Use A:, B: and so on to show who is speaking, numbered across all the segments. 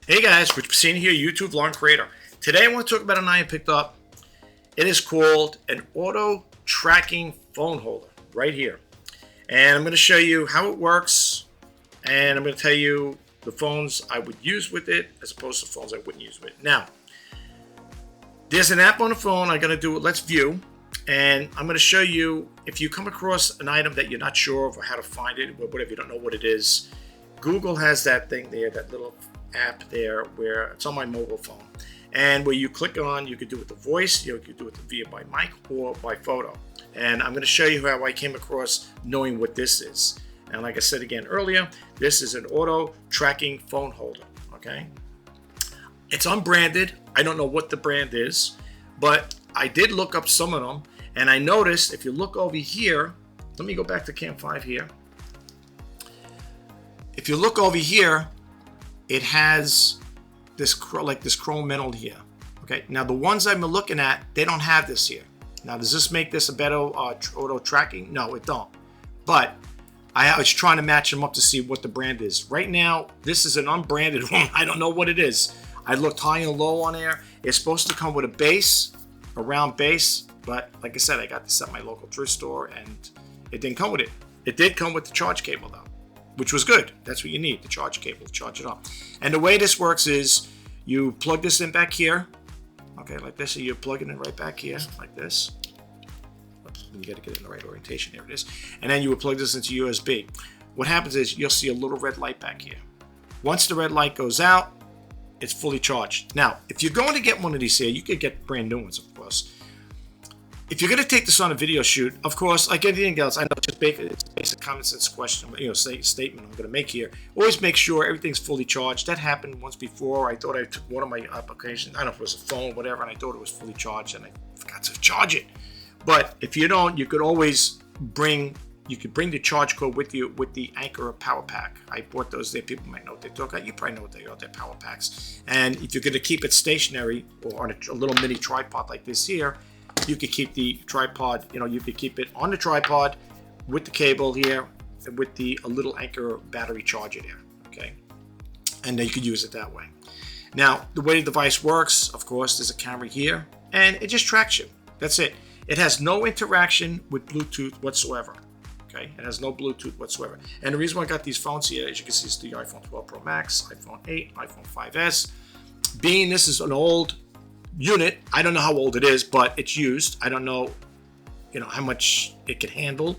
A: Hey guys, Rich Pacini here, YouTube vlog creator. Today I want to talk about an item I picked up. It is called an auto tracking phone holder right here. And I'm going to show you how it works, and I'm going to tell you the phones I would use with it as opposed to phones I wouldn't use with it. Now, there's an app on the phone. I'm going to do it. Let's view. And I'm going to show you if you come across an item that you're not sure of or how to find it, or whatever, you don't know what it is. Google has that thing there, that little app there where it's on my mobile phone, and where you click on, you could do it with the voice, you could do it via by mic or by photo. And I'm going to show you how I came across knowing what this is. And like I said again earlier, this is an auto tracking phone holder. Okay, it's unbranded. I don't know what the brand is, but I did look up some of them, and I noticed if you look over here, let me go back to Cam 5 here. If you look over here, it has this chrome metal here. Okay, now the ones I'm looking at, they don't have this here. Now, does this make this a better auto tracking? No, it don't. But I was trying to match them up to see what the brand is. Right now, this is an unbranded one. I don't know what it is. I looked high and low on there. It's supposed to come with a base, a round base, but like I said, I got this at my local thrift store, and it didn't come with it. It did come with the charge cable though, which was good. That's what you need, the charge cable to charge it up. And the way this works is you plug this in back here, okay, like this. So you're plugging it right back here, like this. Oops, you got to get it in the right orientation. There it is. And then you would plug this into USB. What happens is you'll see a little red light back here. Once the red light goes out, it's fully charged. Now, if you're going to get one of these here, you could get brand new ones, of course. If you're going to take this on a video shoot, of course, like anything else, I know it's a basic common sense question, statement I'm going to make here. Always make sure everything's fully charged. That happened once before. I thought I took one of my applications, I don't know if it was a phone, whatever, and I thought it was fully charged, and I forgot to charge it. But if you don't, you could always bring the charge cord with you with the Anchor power pack. I bought those there. People might know what they talk about. You probably know what they are. They're power packs. And if you're going to keep it stationary or on a little mini tripod like this here, you could keep the tripod, you could keep it on the tripod with the cable here and with a little Anchor battery charger there, okay? And then you could use it that way. Now, the way the device works, of course, there's a camera here, and it just tracks you. That's it. It has no interaction with Bluetooth whatsoever, okay? It has no Bluetooth whatsoever. And the reason why I got these phones here, as you can see, is the iPhone 12 Pro Max, iPhone 8, iPhone 5S. Being this is an old unit, I don't know how old it is, but it's used. I don't know, how much it can handle.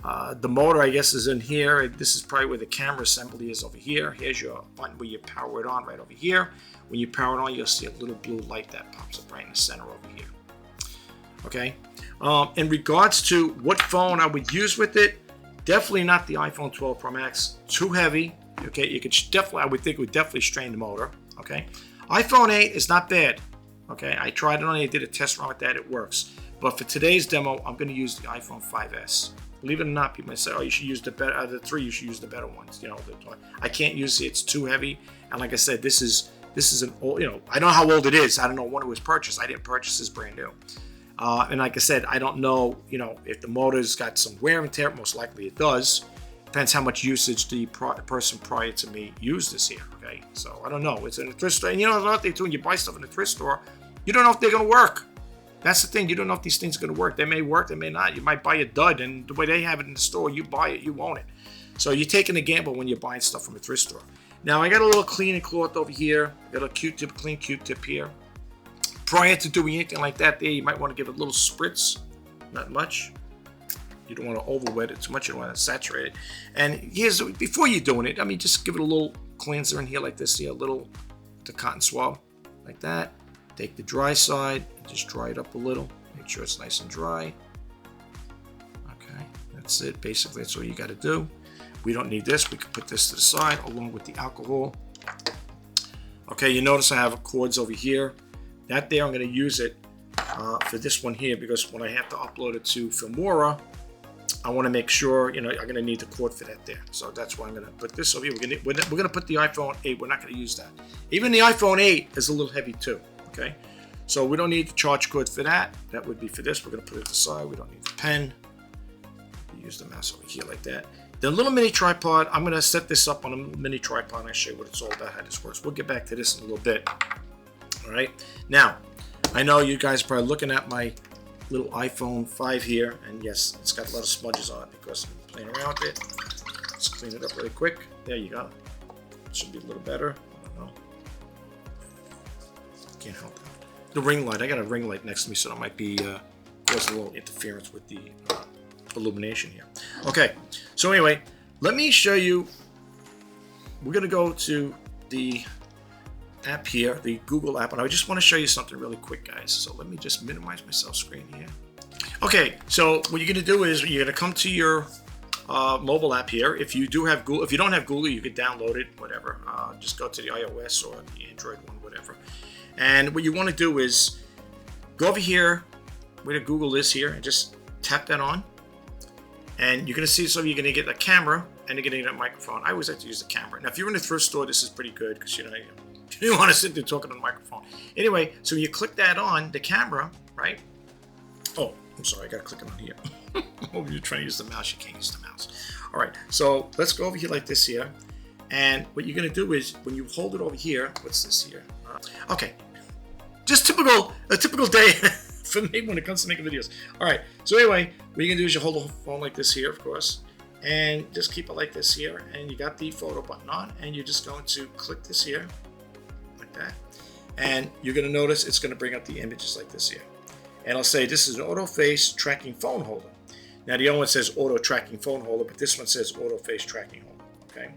A: The motor, I guess, is in here. This is probably where the camera assembly is over here. Here's your button where you power it on right over here. When you power it on, you'll see a little blue light that pops up right in the center over here. Okay. In regards to what phone I would use with it, definitely not the iPhone 12 Pro Max. Too heavy. Okay. You could definitely, I would think it would definitely strain the motor. Okay. iPhone 8 is not bad. Okay, I tried it on it, I did a test run with that, it works. But for today's demo, I'm going to use the iPhone 5S. Believe it or not, people might say, oh, you should use the better, out of the three, you should use the better ones. I can't use it, it's too heavy. And like I said, this is an old, I don't know how old it is. I don't know when it was purchased. I didn't purchase this brand new. And like I said, I don't know, if the motor's got some wear and tear, most likely it does. Depends how much usage the person prior to me used this here, okay? So I don't know. It's in a thrift store. And another thing too, when you buy stuff in a thrift store, you don't know if they're going to work. That's the thing. You don't know if these things are going to work. They may work, they may not. You might buy a dud, and the way they have it in the store, you buy it, you own it. So you're taking a gamble when you're buying stuff from a thrift store. Now, I got a little cleaning cloth over here. Got a Q-tip, clean Q-tip here. Prior to doing anything like that there, you might want to give it a little spritz. Not much. You don't want to over-wet it too much. You don't want to saturate it. And before you're doing it, just give it a little cleanser in here like this here, the cotton swab, like that. Take the dry side and just dry it up a little. Make sure it's nice and dry. Okay, that's it. Basically, that's all you got to do. We don't need this. We can put this to the side along with the alcohol. Okay, you notice I have cords over here. That there, I'm going to use it for this one here because when I have to upload it to Filmora, I want to make sure, I'm going to need the cord for that there. So that's why I'm going to put this over here. We're going to put the iPhone 8. We're not going to use that. Even the iPhone 8 is a little heavy too. Okay, so we don't need the charge cord for that. That would be for this. We're going to put it aside. We don't need the pen. We use the mouse over here like that. The little mini tripod, I'm going to set this up on a mini tripod and I'll show you what it's all about, how this works. We'll get back to this in a little bit. All right. Now, I know you guys are probably looking at my little iPhone 5 here, and yes, it's got a lot of smudges on it because I'm playing around with it. Let's clean it up really quick. There you go. It should be a little better. I don't know. Can't help that. The ring light. I got a ring light next to me, so that might be cause a little interference with the illumination here. Okay, so anyway, let me show you. We're gonna go to the app here, the Google app, and I just want to show you something really quick, guys. So let me just minimize my self screen here. Okay, so what you're gonna do is you're gonna come to your mobile app here. If you do have Google, if you don't have Google, you could download it, whatever. Just go to the iOS or the Android one, whatever. And what you want to do is go over here where the Google is here and just tap that on. And you're going to see, so you're going to get a camera and you're going to get a microphone. I always like to use the camera. Now, if you're in a thrift store, this is pretty good because, you know, you don't want to sit there talking on the microphone. Anyway, so you click that on the camera, right? Oh, I'm sorry, I got to click it on here. Oh, you're trying to use the mouse, you can't use the mouse. All right, so let's go over here like this here. And what you're going to do is when you hold it over here, what's this here? Okay, just a typical day for me when it comes to making videos. All right, so anyway, what you can do is you hold the phone like this here, of course, and just keep it like this here, and you got the photo button on, and you're just going to click this here, like that, and you're going to notice it's going to bring up the images like this here, and I'll say this is an auto face tracking phone holder. Now the other one says auto tracking phone holder, but this one says auto face tracking holder. Okay,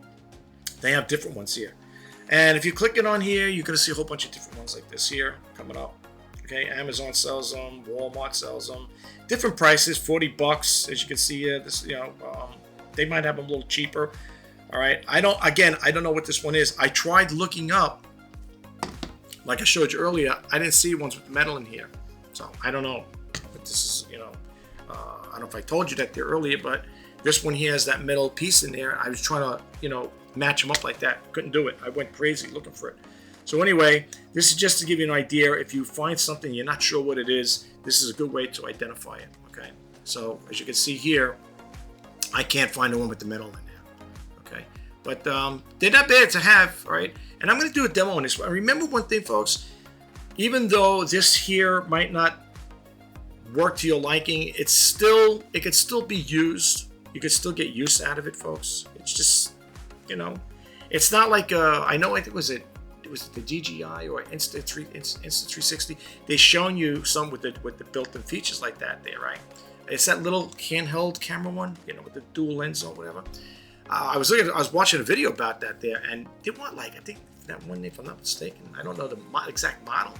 A: they have different ones here. And if you click it on here, you're going to see a whole bunch of different ones like this here coming up. Okay, Amazon sells them, Walmart sells them, different prices, $40, as you can see here. This, you know, they might have them a little cheaper. All right, I don't know what this one is. I tried looking up, like I showed you earlier. I didn't see ones with metal in here, so I don't know. But this is, you know, I don't know if I told you that there earlier, but this one here has that metal piece in there. I was trying to, you know, match them up like that. Couldn't do it. I went crazy looking for it. So anyway, this is just to give you an idea. If you find something you're not sure what it is, this is a good way to identify it. Okay. So as you can see here, I can't find the one with the metal in there. Okay. But they're not bad to have, all right? And I'm going to do a demo on this. Remember one thing, folks. Even though this here might not work to your liking, it could still be used. You could still get use out of it, folks. It's just, you know, it's not like I know, I think was the DJI or Insta360. They shown you some with the built-in features like that there, right? It's that little handheld camera one, you know, with the dual lens or whatever. I was watching a video about that there, and they want, like, I think that one, if I'm not mistaken, I don't know the exact model.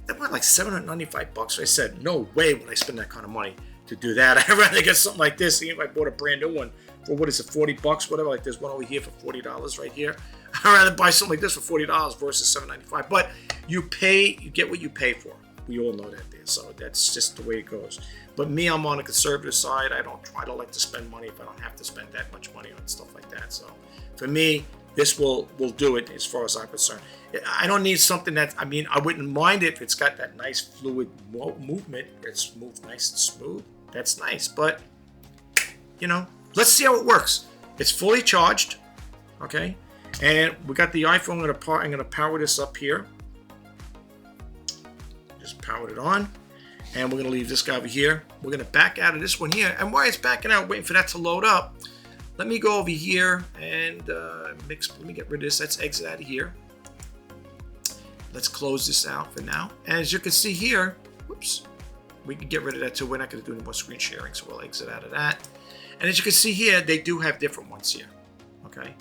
A: They want like $795. So I said, no way would I spend that kind of money to do that. I'd rather get something like this. Even if I bought a brand new one for, what is it, $40, whatever. Like there's one over here for $40 right here. I'd rather buy something like this for $40 versus $795. But you get what you pay for. We all know that there. So that's just the way it goes. But me, I'm on the conservative side. I don't like to spend money if I don't have to spend that much money on stuff like that. So for me, this will do it as far as I'm concerned. I don't need something that, I mean, I wouldn't mind it if it's got that nice fluid movement. It's moved nice and smooth. That's nice. But, you know, let's see how it works. It's fully charged. Okay. And we got the iPhone. I'm going to power this up here. Just powered it on. And we're going to leave this guy over here. We're going to back out of this one here. And while it's backing out, waiting for that to load up, let me go over here and let me get rid of this. Let's exit out of here. Let's close this out for now. And as you can see here, whoops, we can get rid of that too. We're not going to do any more screen sharing, so we'll exit out of that. And as you can see here, they do have different ones here. Okay.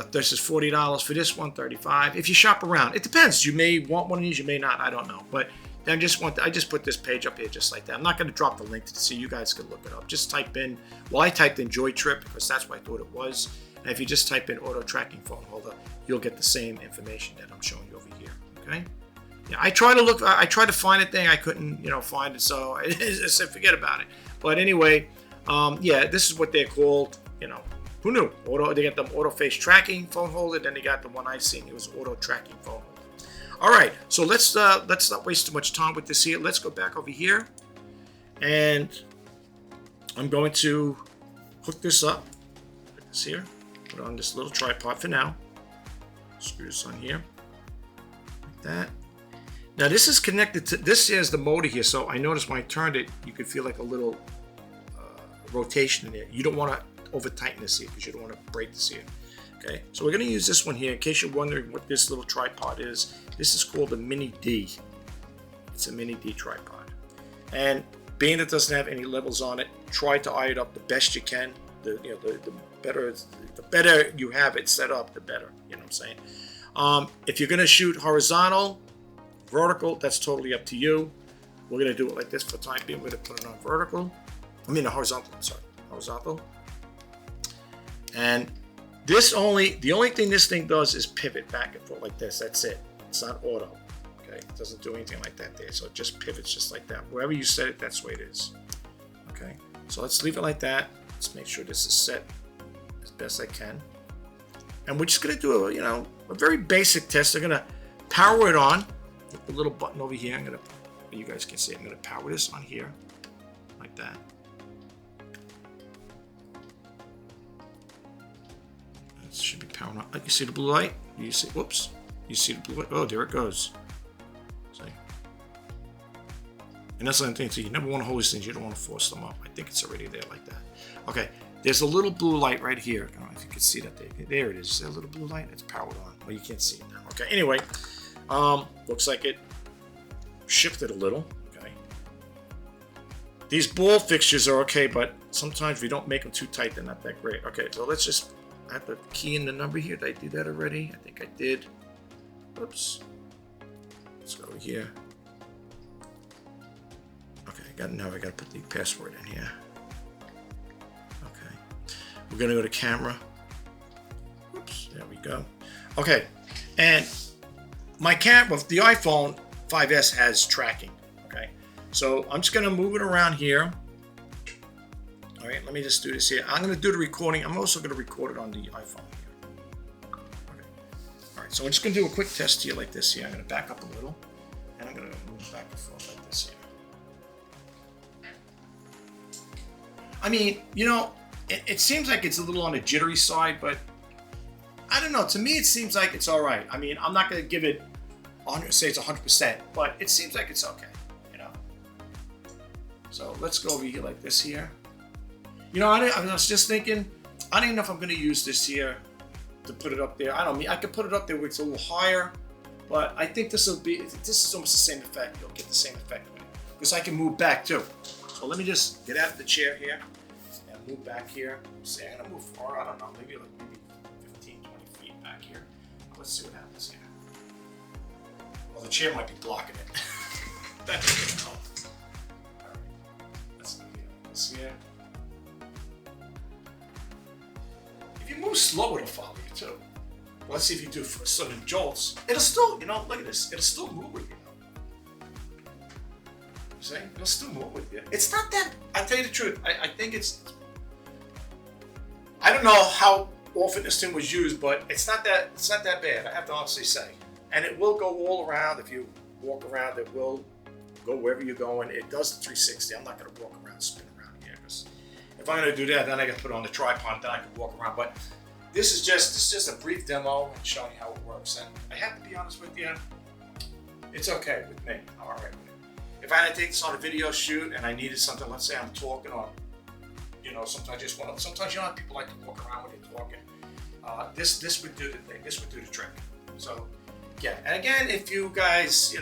A: This is $40 for this one, $35. If you shop around, it depends. You may want one of these, you may not. I don't know. But I just put this page up here just like that. I'm not going to drop the link so you guys can look it up. Just type in, well, I typed in Joy Trip because that's what I thought it was. And if you just type in auto tracking phone holder, you'll get the same information that I'm showing you over here. Okay. Yeah, I tried to find a thing. I couldn't, find it. So I said, forget about it. But anyway, yeah, this is what they're called. Who knew? They got the auto face tracking phone holder. Then they got the one I seen. It was auto tracking phone holder. All right, so let's not waste too much time with this here. Let's go back over here, and I'm going to hook this up. this here. Put it on this little tripod for now. Screw this on here, like that. Now this is connected to, this is the motor here, so I noticed when I turned it, you could feel like a little rotation in it. You don't want to over tighten this here because you don't want to break this here. Okay, so we're going to use this one here. In case you're wondering what this little tripod is, this is called a Mini D. It's a Mini D tripod. And being that it doesn't have any levels on it, try to eye it up the best you can. The better you have it set up, the better. You know what I'm saying? If you're going to shoot horizontal, vertical, that's totally up to you. We're going to do it like this for the time being. We're going to put it on vertical. I mean, horizontal. I'm sorry, horizontal. And the only thing this thing does is pivot back and forth like this. That's it. It's not auto. Okay, it doesn't do anything like that there. So it just pivots just like that. Wherever you set it, that's the way it is. Okay, so let's leave it like that. Let's make sure this is set as best I can. And we're just gonna do a very basic test. I'm gonna power it on with the little button over here. You guys can see, I'm gonna power this on here like that. It should be powering on. Like, you see the blue light? You see? Whoops! You see the blue light? Oh, there it goes. See? And that's the thing too. You never want to hold these things. You don't want to force them up. I think it's already there like that. Okay. There's a little blue light right here. I don't know if you can see that. There it is. See that little blue light? It's powered on. Well, you can't see it now. Okay. Anyway, looks like it shifted a little. Okay. These ball fixtures are okay, but sometimes if you don't make them too tight, they're not that great. Okay. So let's just. I have to key in the number here. Did I do that already? I think I did. Oops. Let's go over here. Okay, now I got to put the password in here. Okay. We're going to go to camera. Oops, there we go. Okay, and my camera, the iPhone 5S has tracking. Okay, so I'm just going to move it around here. All right, let me just do this here. I'm going to do the recording. I'm also going to record it on the iPhone here. Okay. All right, so I'm just going to do a quick test here like this here. I'm going to back up a little, and I'm going to move back and forth like this here. I mean, it seems like it's a little on the jittery side, but I don't know. To me, it seems like it's all right. I mean, I'm not going to give it, say it's 100%, but it seems like it's okay, So let's go over here like this here. I was just thinking, I don't even know if I'm going to use this here to put it up there. I could put it up there where it's a little higher, but I think this is almost the same effect. You'll get the same effect with it because I can move back too. So let me just get out of the chair here and move back here. Say I'm going to move far, I don't know, maybe 15, 20 feet back here. Let's see what happens here. Well, the chair might be blocking it. That doesn't help. All right, let's do this here. If you move slow, it'll follow you too. Well, let's see if you do sudden jolts. It'll still, look at this. It'll still move with you. You see? It'll still move with you. It's not that, I'll tell you the truth. I think I don't know how often this thing was used, but it's not that bad. I have to honestly say. And it will go all around. If you walk around, it will go wherever you're going. It does the 360. I'm not going to walk around, spin around here, because if I'm going to do that, then I got to put it on the tripod, then I can walk around. But this is just a brief demo and showing how it works. And I have to be honest with you, it's okay with me. I'm all right with it. If I had to take this on a video shoot and I needed something, let's say I'm talking, or sometimes people like to walk around when they're talking. This would do the thing. This would do the trick. So yeah. And again, if you guys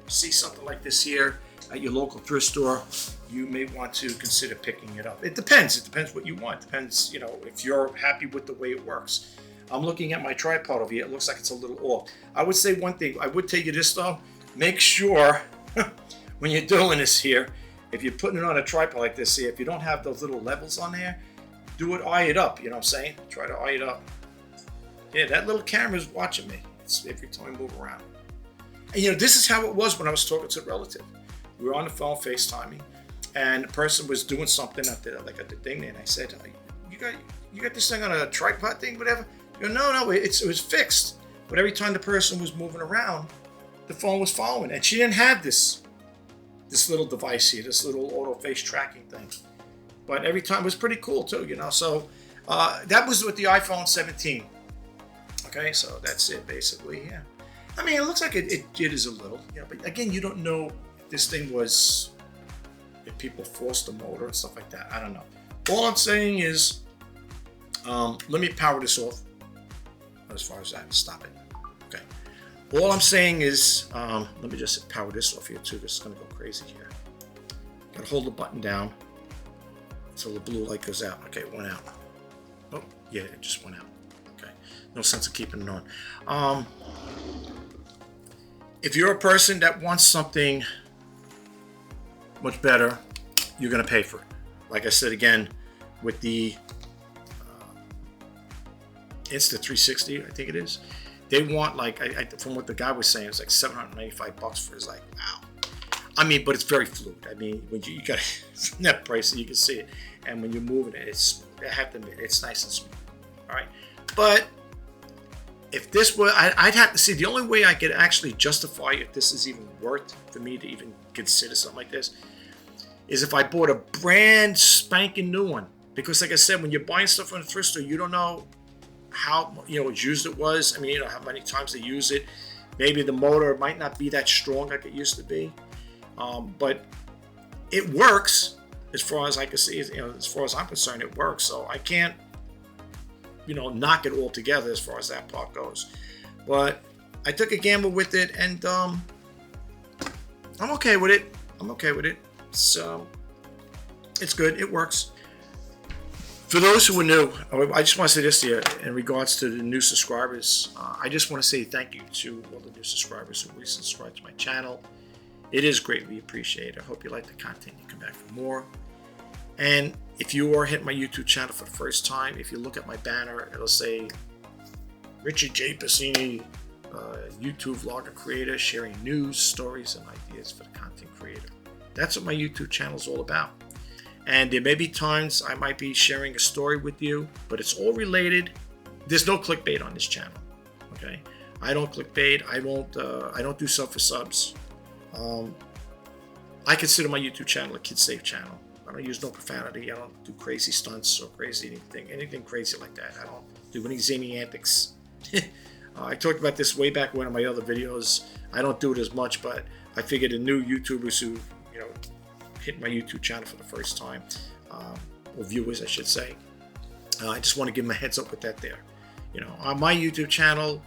A: see something like this here at your local thrift store, you may want to consider picking it up. It depends. It depends what you want. It depends, if you're happy with the way it works. I'm looking at my tripod over here. It looks like it's a little off. I would say one thing. I would tell you this though. Make sure when you're doing this here, if you're putting it on a tripod like this here, if you don't have those little levels on there, eye it up. You know what I'm saying? Try to eye it up. Yeah, that little camera's watching me. It's every time I move around. And this is how it was when I was talking to a relative. We were on the phone FaceTiming, and the person was doing something at the thing, and I said, "You got this thing on a tripod thing, whatever?" You go, "No, it was fixed." But every time the person was moving around, the phone was following, and she didn't have this little device here, this little auto face tracking thing. But every time it was pretty cool too, So That was with the iPhone 17. Okay, so that's it basically. Yeah, I mean, it looks like it jitters a little. Yeah, but again, you don't know if this thing was, if people forced the motor and stuff like that. I don't know. All I'm saying is, let me power this off. As far as that, stop it. Okay. All I'm saying is, let me just power this off here too. This is gonna go crazy here. Gotta hold the button down until the blue light goes out. Okay, it went out. Oh, yeah, it just went out. Okay, no sense of keeping it on. If you're a person that wants something much better, you're gonna pay for it. Like I said again, with the Insta360, I think it is. They want like, from what the guy was saying, it's like $795 for his, like, wow. I mean, but it's very fluid. I mean, when you got net price, you can see it, and when you're moving it, it's, I have to admit, it's nice and smooth. All right, but if this were, I'd have to see. The only way I could actually justify if this is even worth for me to even consider something like this is if I bought a brand spanking new one. Because, like I said, when you're buying stuff from a thrift store, you don't know how used it was. I mean, how many times they use it. Maybe the motor might not be that strong like it used to be, but it works as far as I can see. As far as I'm concerned, it works. So I can't, knock it all together as far as that part goes. But I took a gamble with it, and I'm okay with it. So it's good. It works. For those who are new, I just want to say this to you in regards to the new subscribers. I just want to say thank you to all the new subscribers who recently subscribed to my channel. It is greatly appreciated. I hope you like the content. You come back for more. And if you are hitting my YouTube channel for the first time, if you look at my banner, it'll say Richard J. Passini, YouTube vlogger creator, sharing news, stories, and ideas for the content creator. That's what my YouTube channel is all about. And there may be times I might be sharing a story with you, but it's all related. There's no clickbait on this channel. Okay, I don't clickbait. I don't do stuff for subs. I consider my YouTube channel a kid-safe channel. I don't use no profanity. I don't do crazy stunts or crazy anything crazy like that. I don't do any zany antics. I talked about this way back in one of my other videos. I don't do it as much, but I figured the new YouTubers who hit my YouTube channel for the first time, or viewers I should say, I just want to give them a heads up with that there. On my YouTube channel,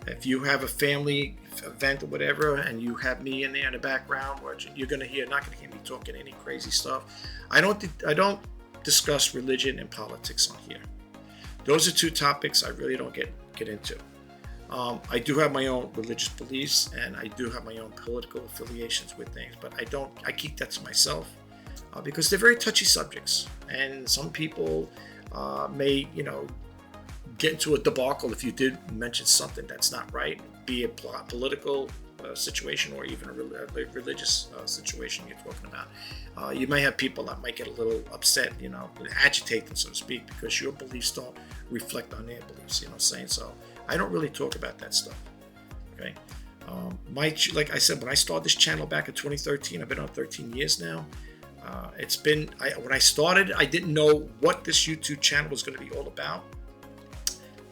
A: if you have a family event or whatever and you have me in there in the background, you're not going to hear me talking any crazy stuff. I don't discuss religion and politics on here. Those are two topics I really don't get into. I do have my own religious beliefs, and I do have my own political affiliations with things, but I keep that to myself because they're very touchy subjects, and some people may get into a debacle if you did mention something that's not right, be it political situation or even a religious situation you're talking about. You may have people that might get a little upset, agitate them, so to speak, because your beliefs don't reflect on their beliefs. You know what I'm saying? So I don't really talk about that stuff. Okay. Like I said, when I started this channel back in 2013, I've been on 13 years now. When I started, I didn't know what this YouTube channel was going to be all about.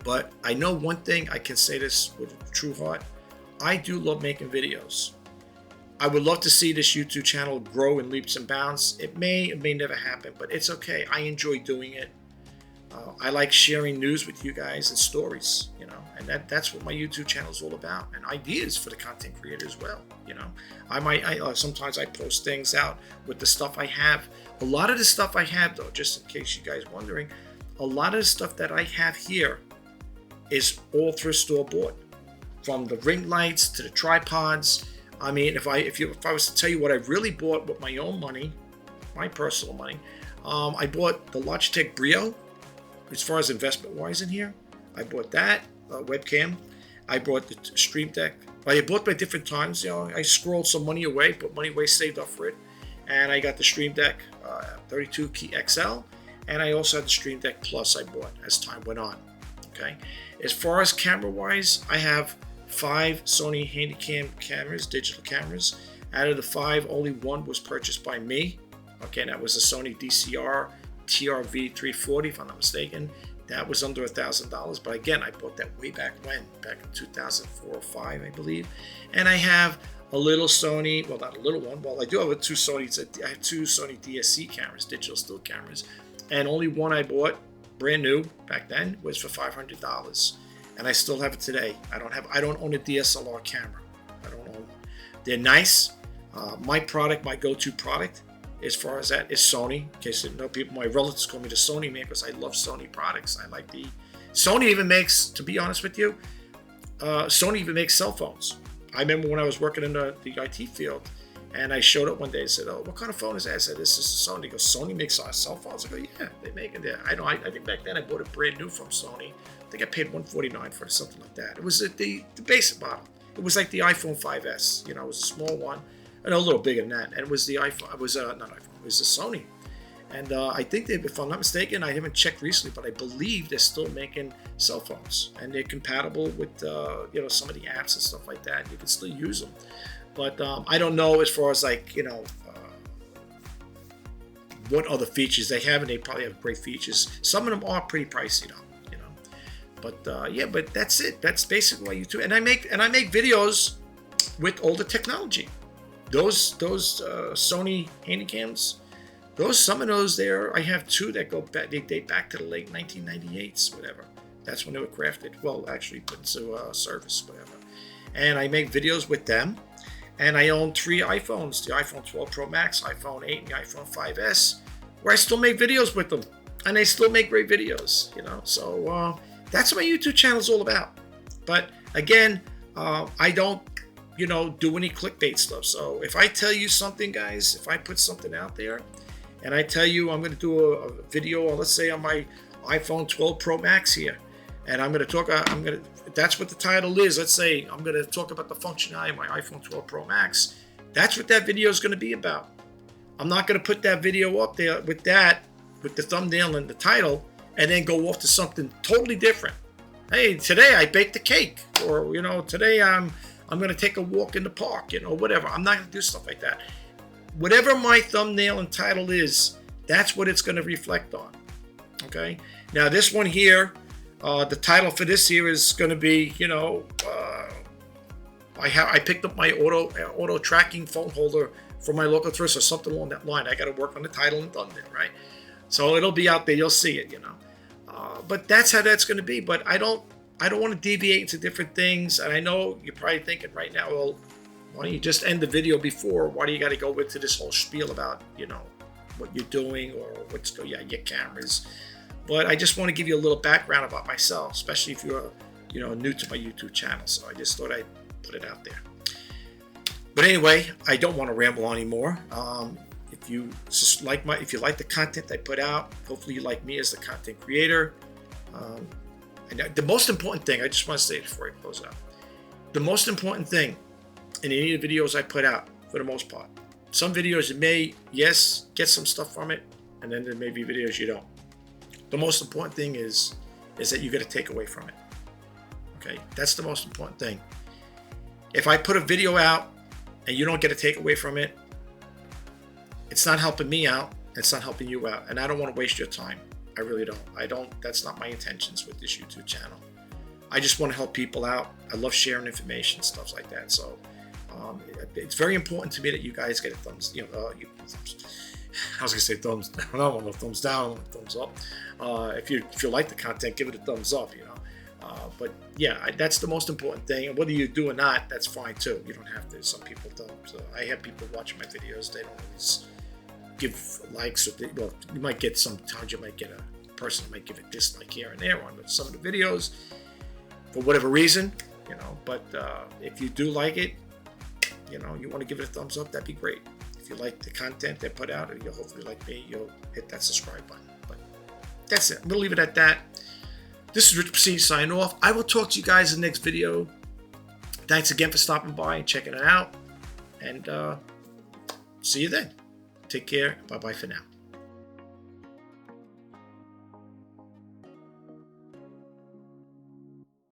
A: But I know one thing, I can say this with a true heart. I do love making videos. I would love to see this YouTube channel grow in leaps and bounds. It may never happen, but it's okay. I enjoy doing it. I like sharing news with you guys and stories, and that's what my YouTube channel is all about, and ideas for the content creator as well. Sometimes I post things out with the stuff I have. A lot of the stuff I have, though, just in case you guys wondering, a lot of the stuff that I have here is all thrift store bought, from the ring lights to the tripods. I mean, if I was to tell you what I really bought with my own money, my personal money, I bought the Logitech Brio. As far as investment wise in here, I bought that webcam. I bought the Stream Deck. I bought by different times. I scrolled some money away, put money away, saved up for it, and I got the Stream Deck 32 Key XL, and I also had the Stream Deck Plus I bought as time went on. Okay. As far as camera wise, I have 5 Sony Handycam cameras, digital cameras. Out of the 5, only one was purchased by me. Okay, that was a Sony DCR TRV 340, if I'm not mistaken. That was under $1,000, but again, I bought that way back when, back in 2004 or 5, I believe. And I have a little Sony, well, not a little one. Well, I do have I have two Sony DSC cameras, digital still cameras, and only one I bought brand new back then was for $500, and I still have it today. I don't own a DSLR camera. I don't own. They're nice. My go-to product, as far as that, is Sony. In case you know, people, my relatives call me the Sony man because I love Sony products. I like Sony even makes, to be honest with you, Sony even makes cell phones. I remember when I was working in the IT field, and I showed up one day and said, "Oh, what kind of phone is that?" I said, "This is a Sony." He goes, "Sony makes cell phones?" I go, "Yeah, they make it there." I think back then I bought it brand new from Sony. I think I paid $149 for it, something like that. It was the basic model. It was like the iPhone 5S. You know, it was a small one. And a little bigger than that, and it was the iPhone. It was not iPhone. It was the Sony, and I think if I'm not mistaken, I haven't checked recently, but I believe they're still making cell phones, and they're compatible with some of the apps and stuff like that. You can still use them, but I don't know as far as what other features they have, and they probably have great features. Some of them are pretty pricey though, But yeah, but that's it. That's basically what YouTube. And I make videos with older technology. Those Sony Handycams, some of those there, I have two that go back. They date back to the late 1998s, whatever. That's when they were crafted. Well, actually put into service, whatever. And I make videos with them. And I own 3 iPhones: the iPhone 12 Pro Max, iPhone 8, and the iPhone 5S, where I still make videos with them, and they still make great videos. So that's what my YouTube channel is all about. But again, I don't do any clickbait stuff. So if I tell you something, guys, if I put something out there and I tell you I'm going to do a video, let's say on my iPhone 12 Pro Max here, and that's what the title is. Let's say I'm going to talk about the functionality of my iPhone 12 Pro Max. That's what that video is going to be about. I'm not going to put that video up there with the thumbnail and the title, and then go off to something totally different. Hey, today I baked a cake, or today I'm going to take a walk in the park, whatever. I'm not going to do stuff like that. Whatever my thumbnail and title is, that's what it's going to reflect on. Okay. Now this one here, the title for this here is going to be, I picked up my auto tracking phone holder from my local thrift or something along that line. I got to work on the title and thumbnail, right? So it'll be out there. You'll see it, But that's how that's going to be. But I don't want to deviate into different things. And I know you're probably thinking right now, well, why don't you just end the video before? Why do you got to go into this whole spiel about, what you're doing or your cameras? But I just want to give you a little background about myself, especially if you're, new to my YouTube channel. So I just thought I'd put it out there. But anyway, I don't want to ramble on anymore. If you like the content I put out, hopefully you like me as the content creator. And the most important thing, I just want to say it before I close out. The most important thing in any of the videos I put out, for the most part, some videos you may, yes, get some stuff from it, and then there may be videos you don't. The most important thing is that you get a takeaway from it. Okay, that's the most important thing. If I put a video out and you don't get a takeaway from it, it's not helping me out. It's not helping you out, and I don't want to waste your time. I really don't. That's not my intentions with this YouTube channel. I just want to help people out. I love sharing information, stuff like that. So it's very important to me that you guys get a thumbs. I was gonna say thumbs. I don't want no thumbs down. I want a thumbs up. If you like the content, give it a thumbs up. But yeah, that's the most important thing. And whether you do or not, that's fine too. You don't have to. Some people don't. So I have people watching my videos. They don't always give likes. You might get sometimes you might get a person might give a dislike here and there on some of the videos for whatever reason. But if you do like it, you want to give it a thumbs up, that'd be great. If you like the content they put out, and you'll hopefully like me, you'll hit that subscribe button. But that's it. I'm going to leave it at that. This is Rich Prestige signing off. I will talk to you guys in the next video. Thanks again for stopping by and checking it out. And see you then. Take care. Bye-bye for now.